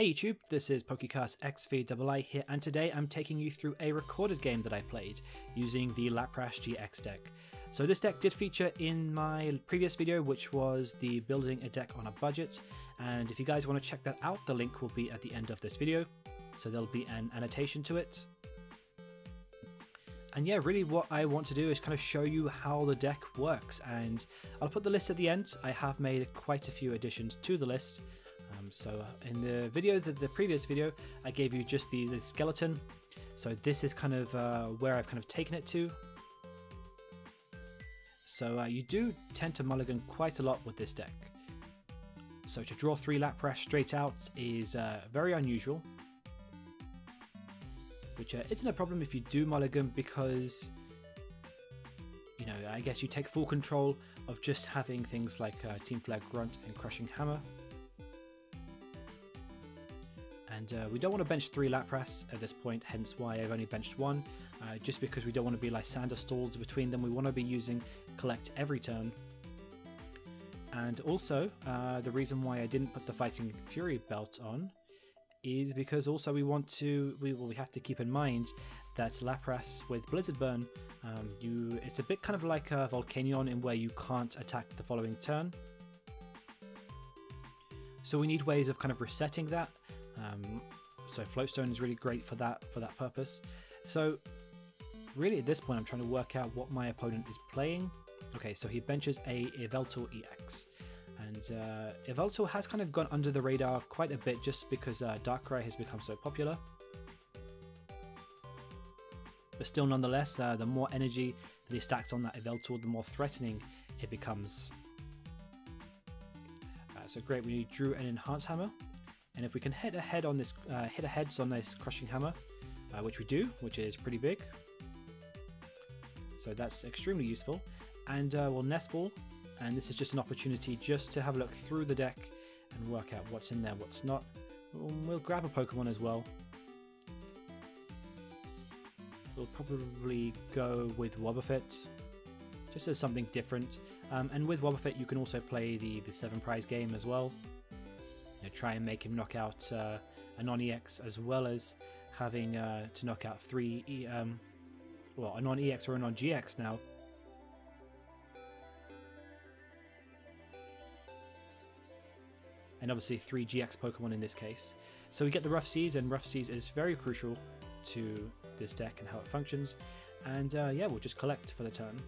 Hey YouTube, this is PokéCastXVll here, and today I'm taking you through a recorded game that I played using the Lapras-GX deck. So this deck did feature in my previous video, which was the building a deck on a budget, and if you guys want to check that out, the link will be at the end of this video, so there'll be an annotation to it. And yeah, really what I want to do is kind of show you how the deck works, and I'll put the list at the end. I have made quite a few additions to the list. So in the video, the previous video, I gave you just the skeleton. So this is kind of where I've kind of taken it to. So you do tend to mulligan quite a lot with this deck. So to draw 3 Lapras straight out is very unusual. Which isn't a problem if you do mulligan, because, you know, I guess you take full control of just having things like Team Flare Grunt and Crushing Hammer. And we don't want to bench 3 Lapras at this point, hence why I've only benched 1, just because we don't want to be Lysander stalls between them. We want to be using Collect every turn. And also, the reason why I didn't put the Fighting Fury belt on is because also we want to, we have to keep in mind that Lapras with Blizzard Burn, it's a bit kind of like a Volcanion in where you can't attack the following turn. So we need ways of kind of resetting that. So Floatstone is really great for that purpose. So really at this point I'm trying to work out what my opponent is playing. Okay, so he benches a Yveltal EX, and Yveltal has kind of gone under the radar quite a bit just because Darkrai has become so popular. But still, nonetheless, the more energy that he stacks on that Yveltal, the more threatening it becomes. So great, we drew an Enhanced Hammer. And if we can hit ahead on this, heads on this Crushing Hammer, which we do, which is pretty big, so that's extremely useful. And we'll Nest Ball, and this is just an opportunity just to have a look through the deck and work out what's in there, what's not. We'll grab a Pokemon as well. We'll probably go with Wobbuffet, just as something different. And with Wobbuffet, you can also play the 7 prize game as well. You know, try and make him knock out a non-EX, as well as having to knock out 3 well, a non-EX or a non-GX now. And obviously 3 GX Pokemon in this case. So we get the Rough Seas, and Rough Seas is very crucial to this deck and how it functions. And yeah, we'll just collect for the turn.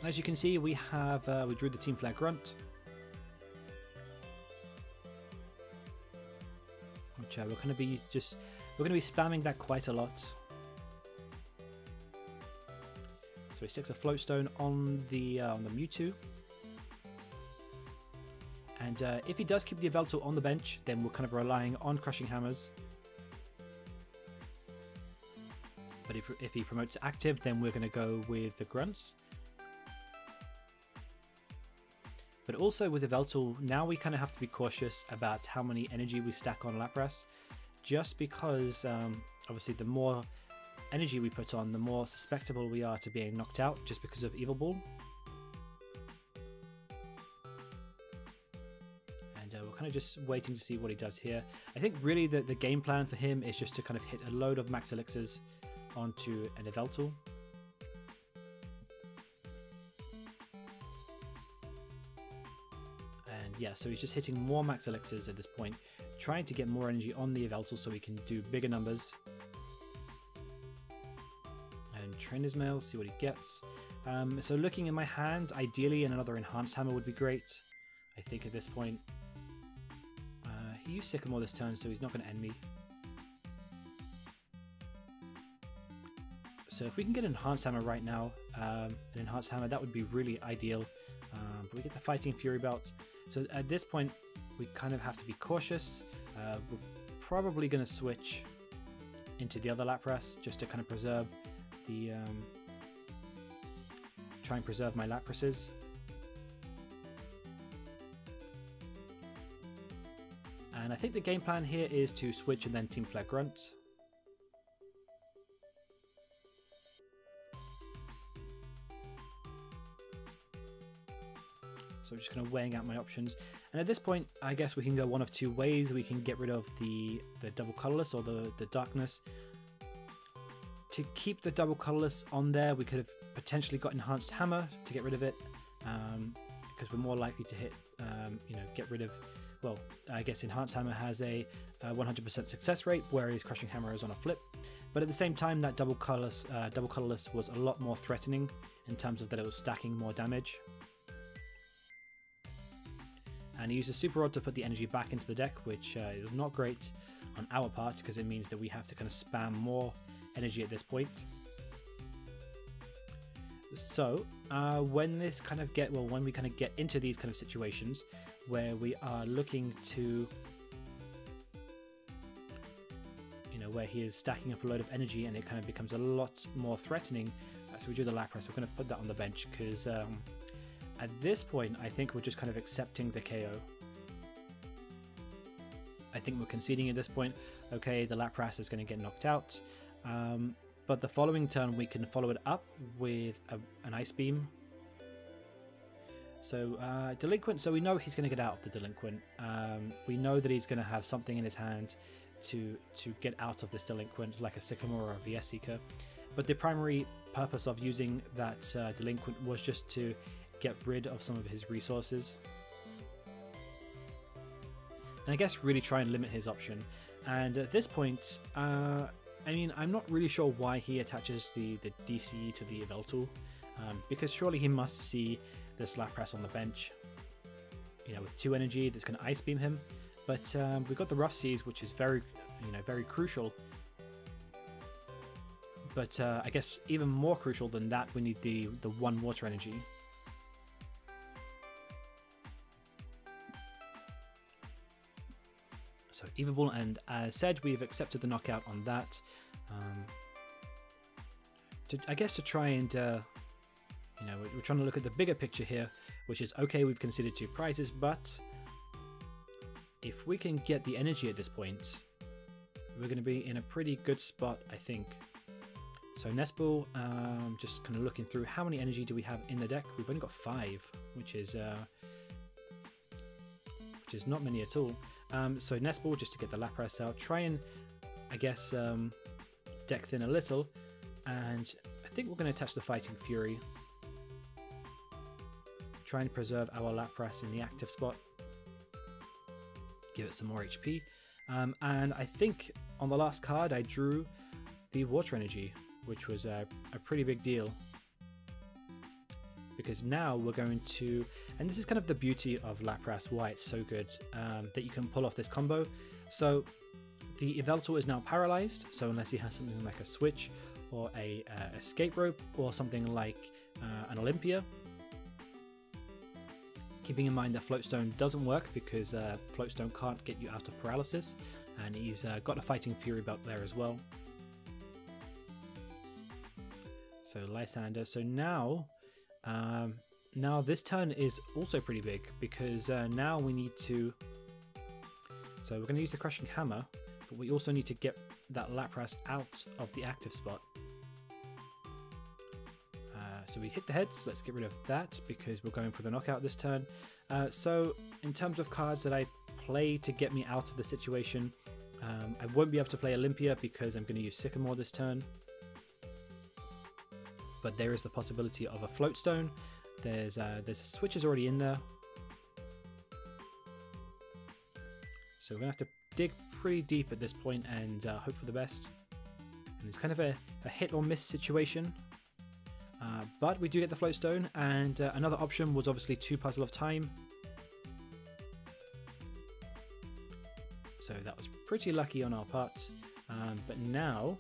As you can see, we have we drew the Team Flare Grunt, which we're going to be spamming that quite a lot. So he sticks a Floatstone on the Mewtwo, and if he does keep the Yveltal on the bench, then we're kind of relying on Crushing Hammers. But if he promotes active, then we're going to go with the Grunts. But also with Yveltal, now we kind of have to be cautious about how many energy we stack on Lapras, just because obviously the more energy we put on, the more susceptible we are to being knocked out just because of Evil Ball. And we're kind of just waiting to see what he does here. I think really the game plan for him is just to kind of hit a load of Max Elixirs onto an Yveltal. Yeah, so he's just hitting more Max Elixirs at this point, trying to get more energy on the Yveltal so we can do bigger numbers. And Trainer's Mail, see what he gets. So looking in my hand, ideally another Enhanced Hammer would be great, I think at this point. He used Sycamore this turn, so he's not going to end me. So if we can get an Enhanced Hammer right now, an Enhanced Hammer, that would be really ideal. But we get the Fighting Fury belt. So at this point, we kind of have to be cautious. We're probably going to switch into the other Lapras just to kind of preserve the... try and preserve my Laprases. And I think the game plan here is to switch and then Team Flare Grunt. So I'm just kind of weighing out my options. And at this point, I guess we can go one of two ways. We can get rid of the double colorless or the darkness. To keep the double colorless on there, we could have potentially got enhanced hammer to get rid of it, because we're more likely to hit, get rid of. Well, I guess enhanced hammer has a 100% success rate, whereas crushing hammer is on a flip. But at the same time, that double colorless was a lot more threatening in terms of that it was stacking more damage. And he used a super rod to put the energy back into the deck, which is not great on our part because it means that we have to kind of spam more energy at this point. So when we kind of get into these kind of situations where we are looking to, where he is stacking up a load of energy and it kind of becomes a lot more threatening, so we do the Lapras. We're going to put that on the bench because at this point I think we're just kind of accepting the KO. I think we're conceding at this point. Okay, the Lapras is going to get knocked out. But the following turn we can follow it up with an Ice Beam. So Delinquent, so we know he's going to get out of the Delinquent. We know that he's going to have something in his hand to get out of this Delinquent, like a Sycamore or a VS Seeker. But the primary purpose of using that Delinquent was just to get rid of some of his resources. And I guess really try and limit his option. And at this point, I mean, I'm not really sure why he attaches the DCE to the Yveltal, because surely he must see this Lapras on the bench, with 2 energy that's going to Ice Beam him. But we've got the Rough Seas, which is very crucial. But I guess even more crucial than that, we need the 1 water energy. So Evil, and as said, we've accepted the knockout on that. I guess to try and, we're trying to look at the bigger picture here, which is, okay, we've conceded 2 prizes, but if we can get the energy at this point, we're going to be in a pretty good spot, I think. So Nespel, just kind of looking through how many energy do we have in the deck. We've only got 5, which is not many at all. So Nespel, just to get the Lapras out, try and, I guess, deck thin a little, and I think we're going to attach the Fighting Fury. Try and preserve our Lapras in the active spot. Give it some more HP. And I think on the last card I drew the Water Energy, which was a pretty big deal. Because now we're going to, and this is kind of the beauty of Lapras, why it's so good, that you can pull off this combo. So the Yveltal is now paralyzed, so unless he has something like a switch or a escape rope or something like an Olympia. Keeping in mind that Floatstone doesn't work because Floatstone can't get you out of paralysis, and he's got a Fighting Fury belt there as well. So Lysander, so now this turn is also pretty big because now we need to, so we're going to use the Crushing Hammer, but we also need to get that Lapras out of the active spot. So we hit the heads, let's get rid of that because we're going for the knockout this turn. So in terms of cards that I play to get me out of the situation, I won't be able to play Olympia because I'm going to use Sycamore this turn. But there is the possibility of a Floatstone. There's switches already in there. So we're going to have to dig pretty deep at this point and hope for the best. And it's kind of a hit or miss situation. But we do get the Floatstone, and another option was obviously 2 Puzzle of Time. So that was pretty lucky on our part. But now,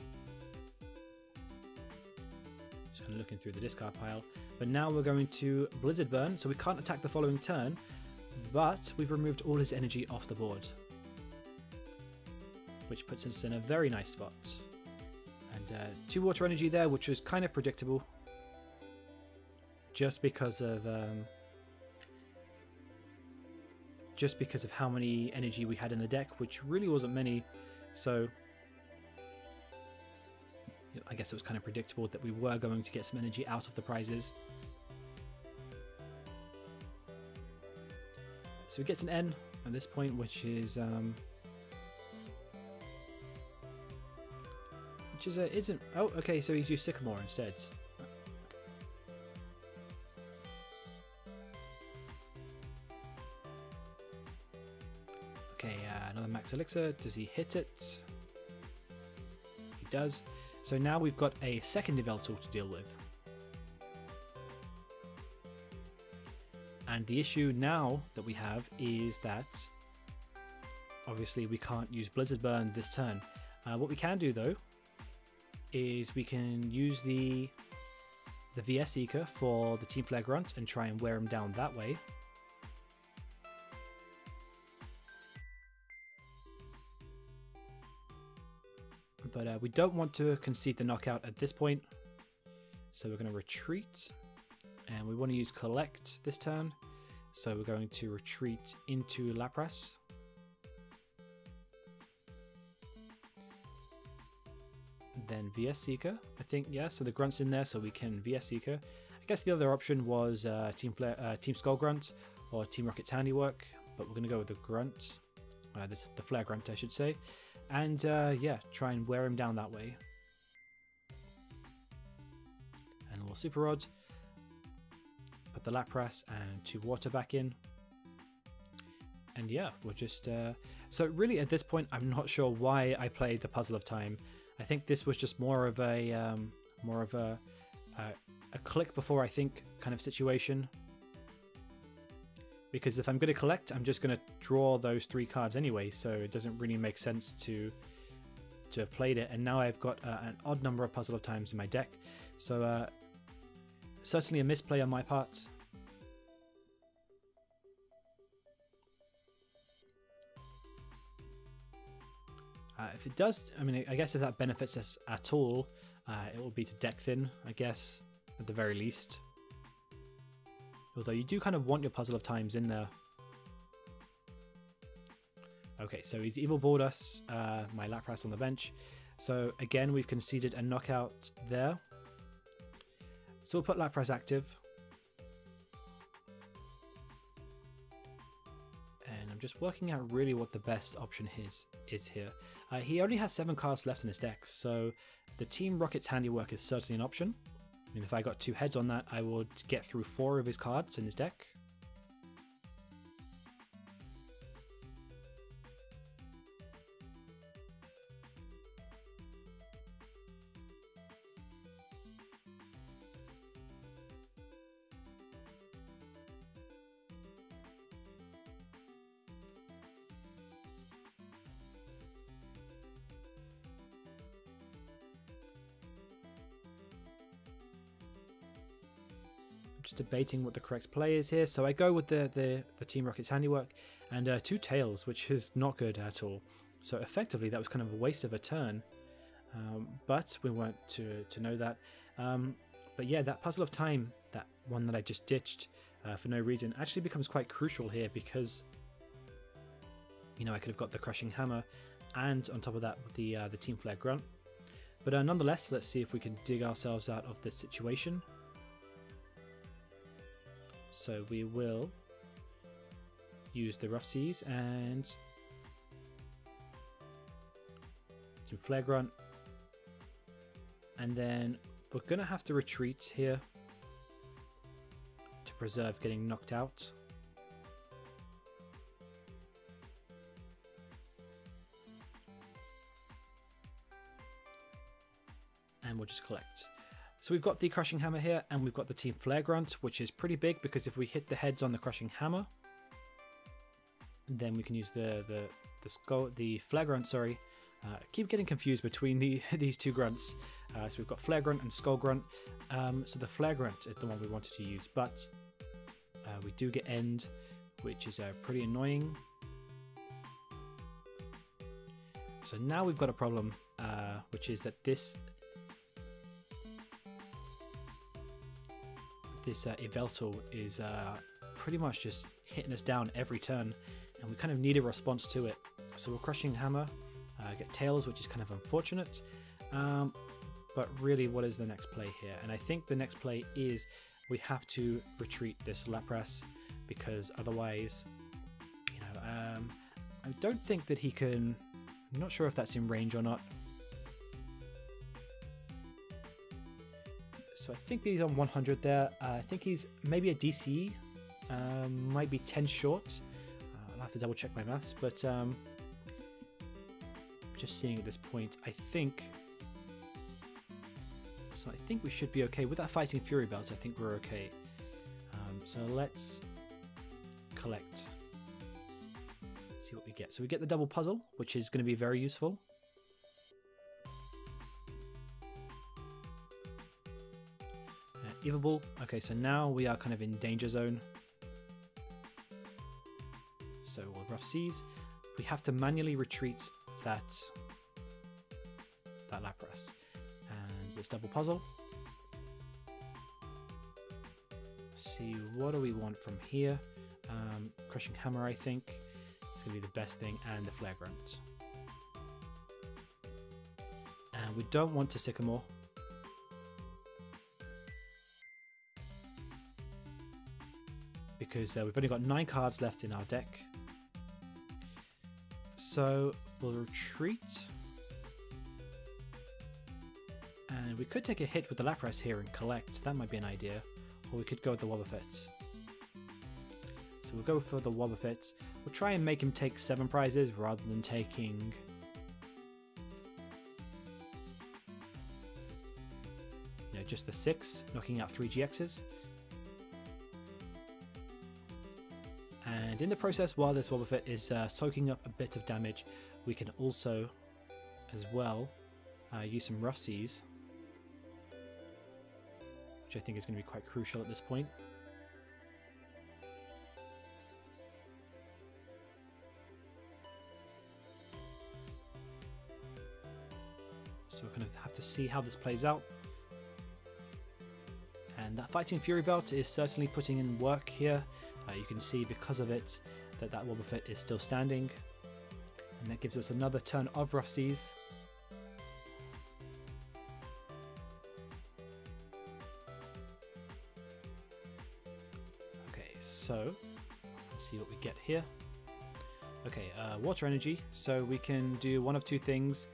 just kind of looking through the discard pile, but now we're going to Blizzard Burn, so we can't attack the following turn, but we've removed all his energy off the board, which puts us in a very nice spot. And 2 water energy there, which was kind of predictable. Just because of how many energy we had in the deck, which really wasn't many, so I guess it was kind of predictable that we were going to get some energy out of the prizes. he gets an N at this point, which is isn't. Oh, okay. So he's used Sycamore instead. Okay, another max elixir. Does he hit it? He does. So now we've got a second Yveltal to deal with. And the issue now that we have is that obviously we can't use Blizzard Burn this turn. What we can do though is we can use the VS Seeker for the Team Flare Grunt and try and wear him down that way. But we don't want to concede the knockout at this point, so we're going to retreat, and we want to use Collect this turn, so we're going to retreat into Lapras. Then VS Seeker, I think, yeah, so the Grunt's in there, so we can VS Seeker. I guess the other option was Team Skull Grunt or Team Rocket's Handiwork, but we're going to go with the Grunt, the Flare Grunt I should say, and yeah, try and wear him down that way. And we'll Super Rod, put the Lapras and 2 water back in, and yeah, we'll just... So really at this point I'm not sure why I played the Puzzle of Time. I think this was just more of a click before I think kind of situation. Because if I'm going to collect, I'm just going to draw those 3 cards anyway, so it doesn't really make sense to have played it. And now I've got an odd number of Puzzle of Times in my deck, so certainly a misplay on my part. If it does, I mean, I guess if that benefits us at all, it will be to deck thin, I guess, at the very least. Although you do kind of want your Puzzle of Times in there. Okay, so he's Evil Balled us, my Lapras on the bench. So again, we've conceded a knockout there. So we'll put Lapras active. And I'm just working out really what the best option is here. He only has 7 cards left in his deck, so the Team Rocket's Handiwork is certainly an option. I mean, if I got 2 heads on that, I would get through 4 of his cards in his deck. Just debating what the correct play is here, so I go with the Team Rocket's Handiwork and 2 Tails, which is not good at all. So effectively that was kind of a waste of a turn, but we weren't to know that. But yeah, that Puzzle of Time, that one that I just ditched for no reason, actually becomes quite crucial here, because you know, I could have got the Crushing Hammer and on top of that the Team Flare Grunt. But nonetheless, let's see if we can dig ourselves out of this situation. So we will use the Rough Seas and Team Flare Grunt, and then we're going to have to retreat here to preserve getting knocked out. And we'll just collect. So we've got the Crushing Hammer here, and we've got the Team Flare Grunt, which is pretty big, because if we hit the heads on the Crushing Hammer, then we can use the Flare Grunt, sorry. I keep getting confused between these 2 grunts. So we've got Flare Grunt and Skull Grunt. So the Flare Grunt is the one we wanted to use, but we do get End, which is pretty annoying. So now we've got a problem, which is that this Yveltal is pretty much just hitting us down every turn, and we kind of need a response to it. So we're Crushing Hammer, get Tails, which is kind of unfortunate, but really what is the next play here? And I think the next play is we have to retreat this Lapras, because otherwise I don't think that he can... I'm not sure if that's in range or not. So I think he's on 100 there. I think he's maybe a DC. Might be 10 short. I'll have to double check my maths, but just seeing at this point, I think... So I think we should be okay. With that Fighting Fury belt, I think we're okay. So let's collect. See what we get. So we get the double puzzle, which is going to be very useful. Evil. Okay, so now we are kind of in danger zone. So rough seas. We have to manually retreat that Lapras. And this double puzzle. See, what do we want from here? Crushing Hammer, I think. It's going to be the best thing, and the Flare Grunt. And we don't want to Sycamore. Because we've only got 9 cards left in our deck. So we'll retreat. And we could take a hit with the Lapras here and collect. That might be an idea. Or we could go with the Wobbuffet. So we'll go for the Wobbuffet. We'll try and make him take 7 prizes rather than taking... just the 6, knocking out 3 GXs. And in the process, while this Wobbuffet is soaking up a bit of damage, we can also, as well, use some Rough Seas, which I think is going to be quite crucial at this point. So we're going to have to see how this plays out. And that Fighting Fury belt is certainly putting in work here. You can see because of it that Wobbuffet is still standing. And that gives us another turn of Rough Seas. Okay, so let's see what we get here. Okay, Water Energy. So we can do one of 2 things.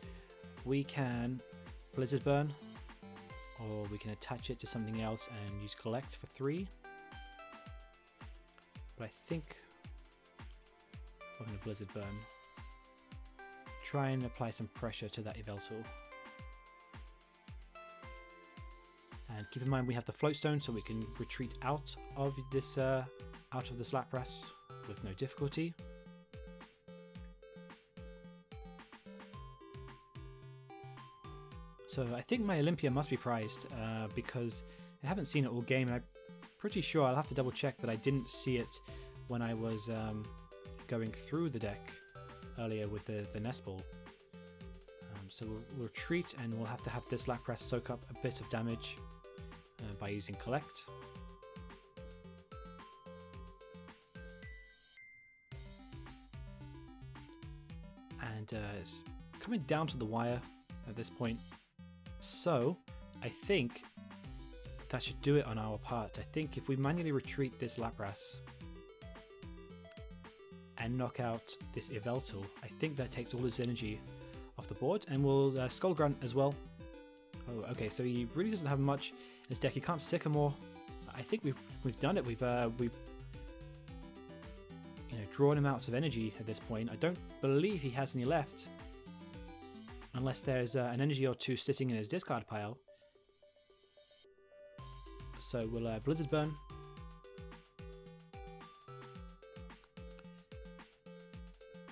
We can Blizzard Burn, or we can attach it to something else and use Collect for 3. But I think we're going to Blizzard Burn. Try and apply some pressure to that Yveltal. And keep in mind we have the Float Stone, so we can retreat out of this Lapras with no difficulty. So I think my Olympia must be prized because I haven't seen it all game, and I'm pretty sure, I'll have to double check, that I didn't see it when I was going through the deck earlier with the Nest Ball. So we'll retreat, and we'll have to have this Lapras soak up a bit of damage by using Collect. And it's coming down to the wire at this point. So I think that should do it on our part. I think if we manually retreat this Lapras and knock out this Yveltal, I think that takes all his energy off the board, and we'll Skull Grunt as well. Oh, okay, so he really doesn't have much in his deck. He can't Sycamore. I think we've done it. We've drawn him out of energy at this point. I don't believe he has any left, unless there's an energy or 2 sitting in his discard pile. So we'll Blizzard Burn.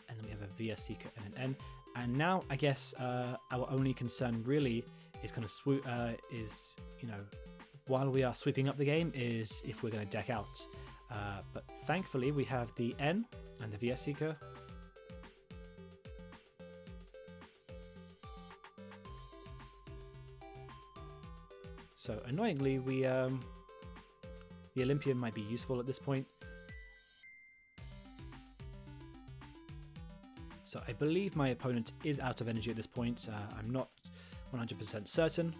And then we have a VS Seeker and an N. And now I guess our only concern really is kind of while we are sweeping up the game, is if we're going to deck out. But thankfully we have the N and the VS Seeker. So annoyingly, the Olympian might be useful at this point. So I believe my opponent is out of energy at this point. I'm not 100% certain,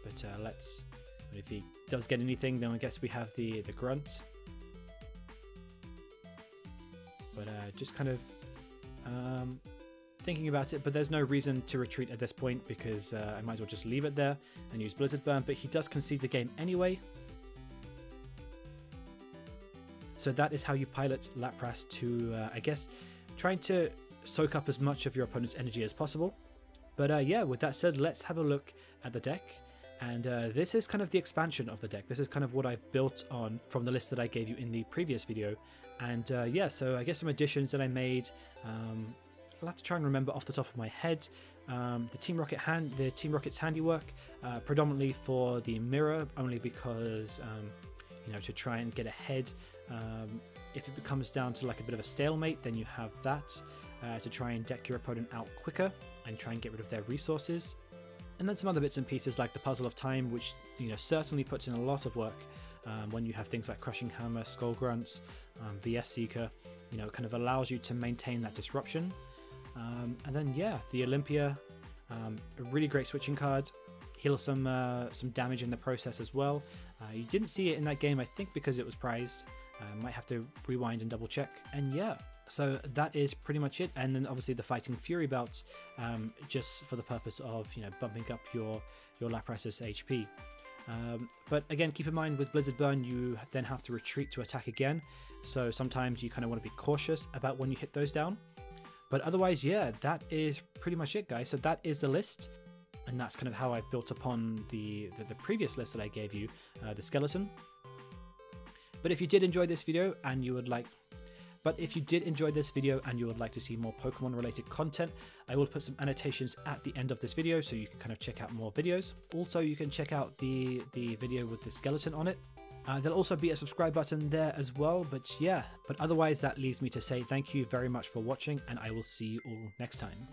but if he does get anything, then I guess we have the Grunt. just kind of thinking about it, but there's no reason to retreat at this point because I might as well just leave it there and use Blizzard Burn, but he does concede the game anyway. So that is how you pilot Lapras to, I guess, trying to soak up as much of your opponent's energy as possible. But yeah, with that said, let's have a look at the deck. And this is kind of the expansion of the deck. This is kind of what I built on from the list that I gave you in the previous video. And yeah, so I guess some additions that I made. I'll have to try and remember off the top of my head. The Team Rocket's handiwork, predominantly for the mirror, only because you know, to try and get ahead. If it comes down to like a bit of a stalemate, then you have that to try and deck your opponent out quicker and try and get rid of their resources. And then some other bits and pieces like the Puzzle of Time, which, you know, certainly puts in a lot of work when you have things like Crushing Hammer, Skull Grunts, VS Seeker. You know, it kind of allows you to maintain that disruption. And then yeah, the Olympia, a really great switching card. Heal some damage in the process as well. You didn't see it in that game, I think, because it was prized. Might have to rewind and double check. And yeah, so that is pretty much it. And then obviously the Fighting Fury belt, just for the purpose of, you know, bumping up your Lapras' HP. But again, keep in mind with Blizzard Burn, you then have to retreat to attack again. So sometimes you kind of want to be cautious about when you hit those down. But otherwise, yeah, that is pretty much it, guys. So that is the list. And that's kind of how I built upon the previous list that I gave you, the skeleton. But if you did enjoy this video and you would like to see more Pokemon related content, I will put some annotations at the end of this video so you can kind of check out more videos. Also, you can check out the video with the skeleton on it. There'll also be a subscribe button there as well, but yeah. But otherwise, that leaves me to say thank you very much for watching, and I will see you all next time.